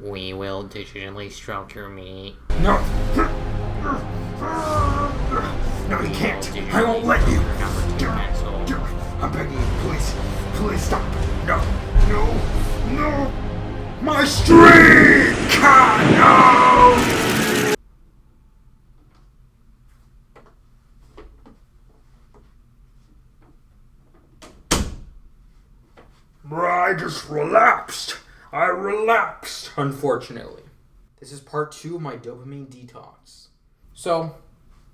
We will digitally stroke your meat. No! No, you can't! I won't let you! I'm begging you, please. Please stop. No. No. No! My streak! No! I just relapsed. I relapsed, unfortunately. This is part 2 of my dopamine detox. So,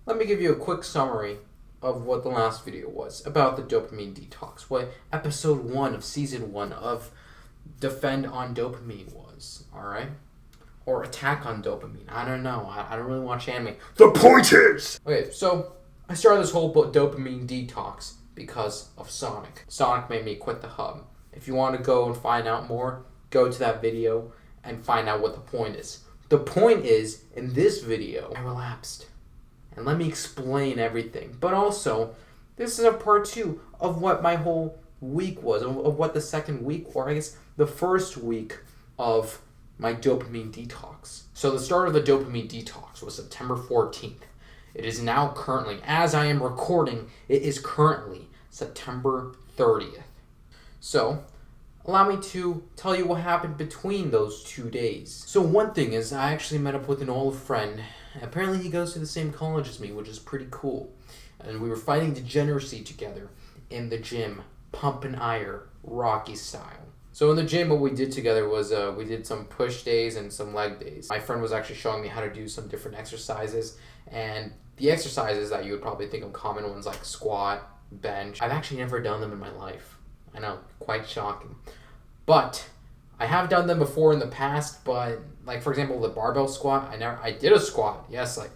let me give you a quick summary of what the last video was about the dopamine detox. What episode 1 of season 1 of Defend on Dopamine was, alright? Or Attack on Dopamine. I don't know. I don't really watch anime. The point is! Okay, so I started this whole dopamine detox because of Sonic. Sonic made me quit the hub. If you want to go and find out more, go to that video and find out what the point is. The point is, in this video, I relapsed. And let me explain everything. But also, this is a part 2 of what my whole week was, of what the second week, or I guess the first week of my dopamine detox. So the start of the dopamine detox was September 14th. It is now currently, as I am recording, it is currently September 30th. So, allow me to tell you what happened between those 2 days. So one thing is, I actually met up with an old friend. Apparently he goes to the same college as me, which is pretty cool. And we were fighting degeneracy together in the gym, pump and iron, Rocky style. So in the gym, what we did together was we did some push days and some leg days. My friend was actually showing me how to do some different exercises. And the exercises that you would probably think of common ones like squat, bench, I've actually never done them in my life. I know, quite shocking. But I have done them before in the past, but like for example the barbell squat, I did a squat, yes, like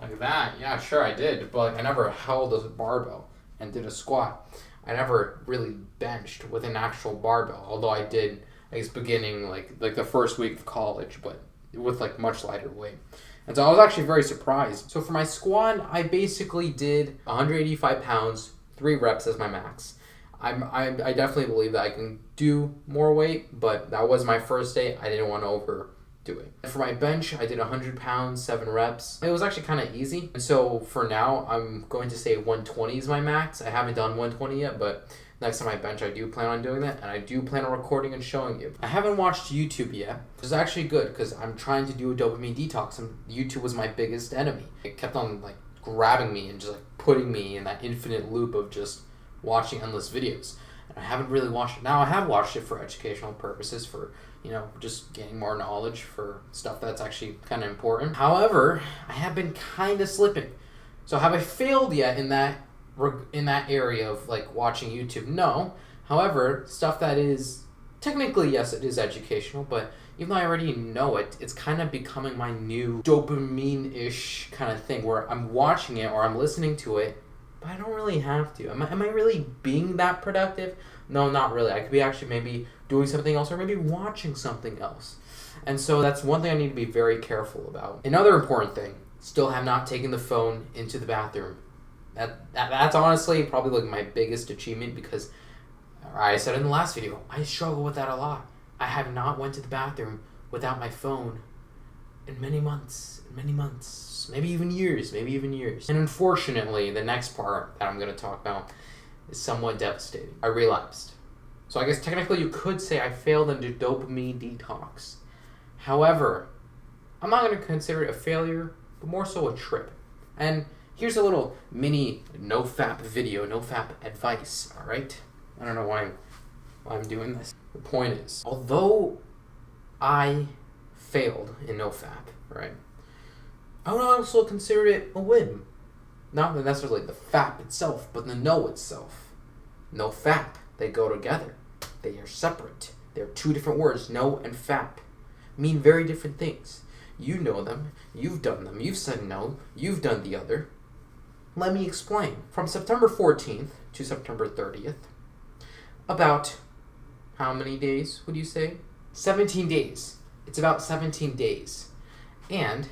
at that, yeah, sure I did, but like, I never held a barbell and did a squat. I never really benched with an actual barbell, although I did, I guess beginning like the first week of college, but with like much lighter weight. And so I was actually very surprised. So for my squat, I basically did 185 pounds, 3 reps as my max. I definitely believe that I can do more weight, but that was my first day. I didn't want to overdo it. For my bench, I did 100 pounds, 7 reps. It was actually kind of easy. And so for now, I'm going to say 120 is my max. I haven't done 120 yet, but next time I bench, I do plan on doing that. And I do plan on recording and showing you. I haven't watched YouTube yet, which is actually good because I'm trying to do a dopamine detox. And YouTube was my biggest enemy. It kept on like grabbing me and just like putting me in that infinite loop of just watching endless videos. And I haven't really watched it. Now I have watched it for educational purposes, for, you know, just gaining more knowledge for stuff that's actually kind of important. However, I have been kind of slipping. So have I failed yet in that area of like watching YouTube? No. However, stuff that is technically, yes, it is educational, but even though I already know it, it's kind of becoming my new dopamine-ish kind of thing where I'm watching it or I'm listening to it, but I don't really have to. Am I really being that productive? No, not really. I could be actually maybe doing something else or maybe watching something else. And so that's one thing I need to be very careful about. Another important thing, still have not taken the phone into the bathroom. That's honestly probably like my biggest achievement because I said in the last video, I struggle with that a lot. I have not went to the bathroom without my phone in many months, maybe even years. And unfortunately, the next part that I'm going to talk about is somewhat devastating. I relapsed. So I guess technically you could say I failed in the dopamine detox. However, I'm not going to consider it a failure, but more so a trip. And here's a little mini no-fap video, no-fap advice, alright? I don't know why I'm doing this. The point is, although I failed in no-fap, right? I would also consider it a win. Not necessarily the fap itself, but the no itself. No fap. They go together. They are separate. They're 2 different words. No and fap mean very different things. You know them. You've done them. You've said no. You've done the other. Let me explain. From September 14th to September 30th, about how many days would you say? 17 days. It's about 17 days. And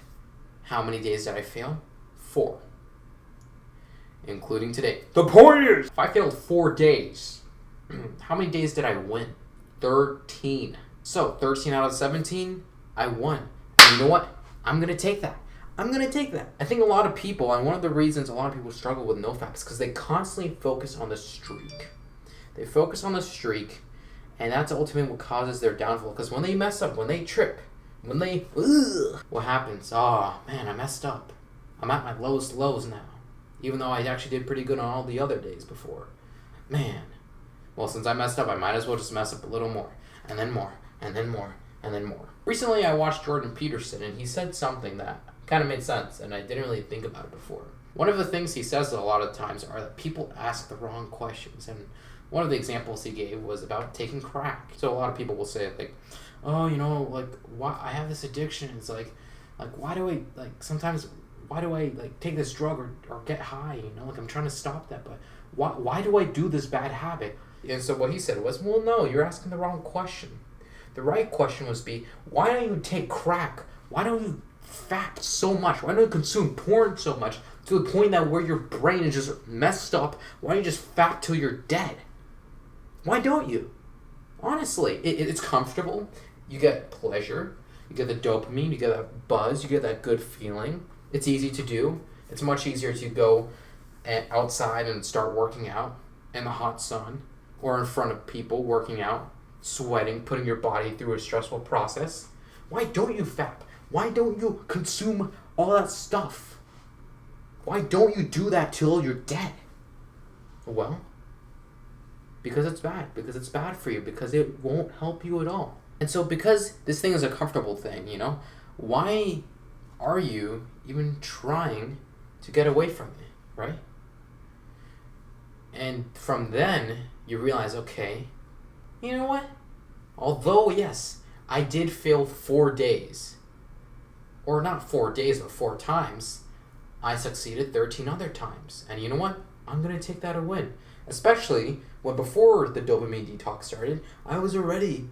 how many days did I fail? 4. Including today. The point is, if I failed 4 days, how many days did I win? 13. So 13 out of 17, I won. And you know what? I'm going to take that. I think a lot of people, and one of the reasons a lot of people struggle with NoFap is because they constantly focus on the streak. They focus on the streak, and that's ultimately what causes their downfall. Because when they mess up, when they trip, what happens? Oh, man, I messed up. I'm at my lowest lows now. Even though I actually did pretty good on all the other days before. Man. Well, since I messed up, I might as well just mess up a little more. And then more. And then more. And then more. Recently, I watched Jordan Peterson, and he said something that kind of made sense, and I didn't really think about it before. One of the things he says a lot of times are that people ask the wrong questions, and one of the examples he gave was about taking crack. So a lot of people will say, like, oh, why I have this addiction. It's like why do I take this drug or get high? I'm trying to stop that, but why do I do this bad habit? And so what he said was, well, no, you're asking the wrong question. The right question was why don't you take crack? Why don't you fap so much? Why don't you consume porn so much to the point that where your brain is just messed up? Why don't you just fap till you're dead? Why don't you? Honestly, it's comfortable. You get pleasure. You get the dopamine. You get that buzz. You get that good feeling. It's easy to do. It's much easier to go outside and start working out in the hot sun or in front of people working out, sweating, putting your body through a stressful process. Why don't you fap? Why don't you consume all that stuff? Why don't you do that till you're dead? Well, because it's bad. Because it's bad for you. Because it won't help you at all. And so because this thing is a comfortable thing, why are you even trying to get away from it, right? And from then, you realize, okay, you know what? Although, yes, I did fail 4 days, or not 4 days, but 4 times, I succeeded 13 other times. And you know what? I'm going to take that a win. Especially when before the dopamine detox started, I was already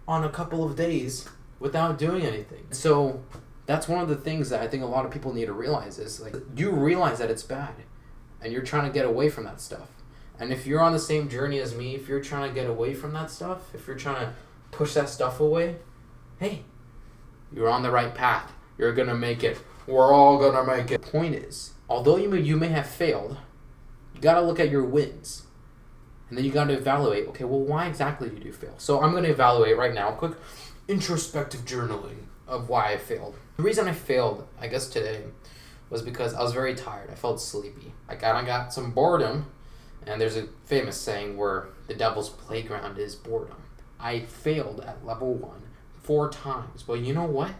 on a couple of days without doing anything. So that's one of the things that I think a lot of people need to realize is, you realize that it's bad and you're trying to get away from that stuff. And if you're on the same journey as me, if you're trying to get away from that stuff, if you're trying to push that stuff away, hey, you're on the right path. You're going to make it. We're all going to make it. Point is, although you may have failed, you got to look at your wins. And then you got to evaluate, okay, well, why exactly did you fail? So I'm going to evaluate right now, quick introspective journaling of why I failed. The reason I failed, I guess today, was because I was very tired. I felt sleepy. I kind of got some boredom, and there's a famous saying where the devil's playground is boredom. I failed at level 1 4 times. Well, you know what?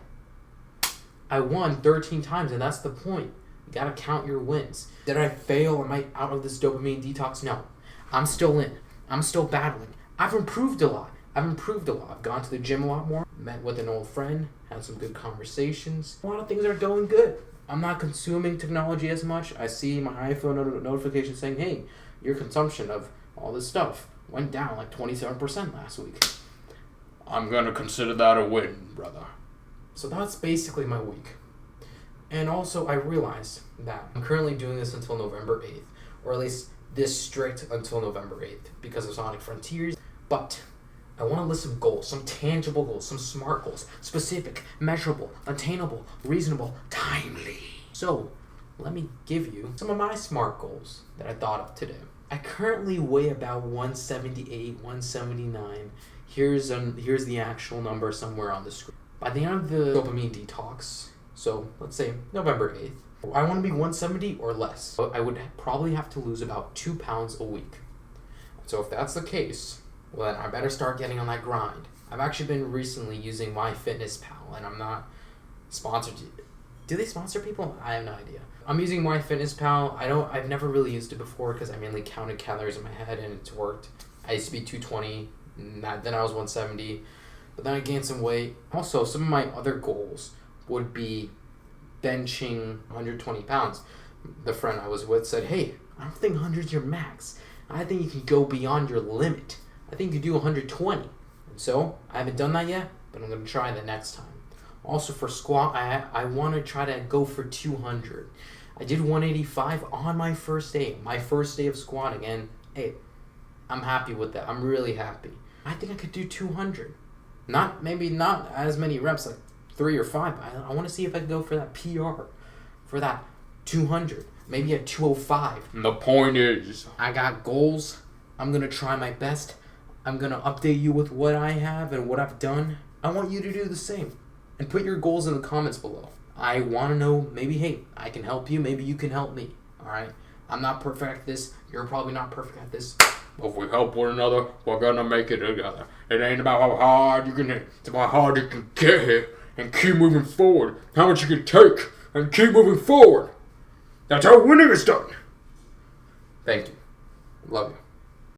I won 13 times, and that's the point. You got to count your wins. Did I fail? Am I out of this dopamine detox? No. I'm still in. I'm still battling. I've improved a lot. I've gone to the gym a lot more, met with an old friend, had some good conversations. A lot of things are going good. I'm not consuming technology as much. I see my iPhone notification saying, hey, your consumption of all this stuff went down 27% last week. I'm going to consider that a win, brother. So that's basically my week. And also I realized that I'm currently doing this until November 8th, or at least this strict until November 8th because of Sonic Frontiers. But I want to list some goals, some tangible goals, some smart goals, specific, measurable, attainable, reasonable, timely. So let me give you some of my smart goals that I thought of today. I currently weigh about 178, 179. Here's the actual number somewhere on the screen. By the end of the dopamine detox, so let's say November 8th, I want to be 170 or less. I would probably have to lose about 2 pounds a week. So if that's the case, well, then I better start getting on that grind. I've actually been recently using MyFitnessPal, and I'm not sponsored. Do they sponsor people? I have no idea. I'm using MyFitnessPal. I've never really used it before because I mainly counted calories in my head, and it's worked. I used to be 220, then I was 170, but then I gained some weight. Also, some of my other goals would be benching 120 pounds. The friend I was with said, hey, I don't think 100's your max. I think you can go beyond your limit. I think you do 120. And so, I haven't done that yet, but I'm going to try that next time. Also for squat, I want to try to go for 200. I did 185 on my first day of squatting, and hey, I'm happy with that. I'm really happy. I think I could do 200. Maybe not as many reps, like 3 or 5. I want to see if I can go for that PR, for that 200, maybe a 205. And the point is, I got goals. I'm going to try my best. I'm going to update you with what I have and what I've done. I want you to do the same. And put your goals in the comments below. I want to know, maybe, hey, I can help you. Maybe you can help me. All right? I'm not perfect at this. You're probably not perfect at this. if we help one another, we're gonna make it together. It ain't about how hard you can hit, it's about how hard you can get here and keep moving forward. How much you can take and keep moving forward. That's how winning is done. Thank you. Love you.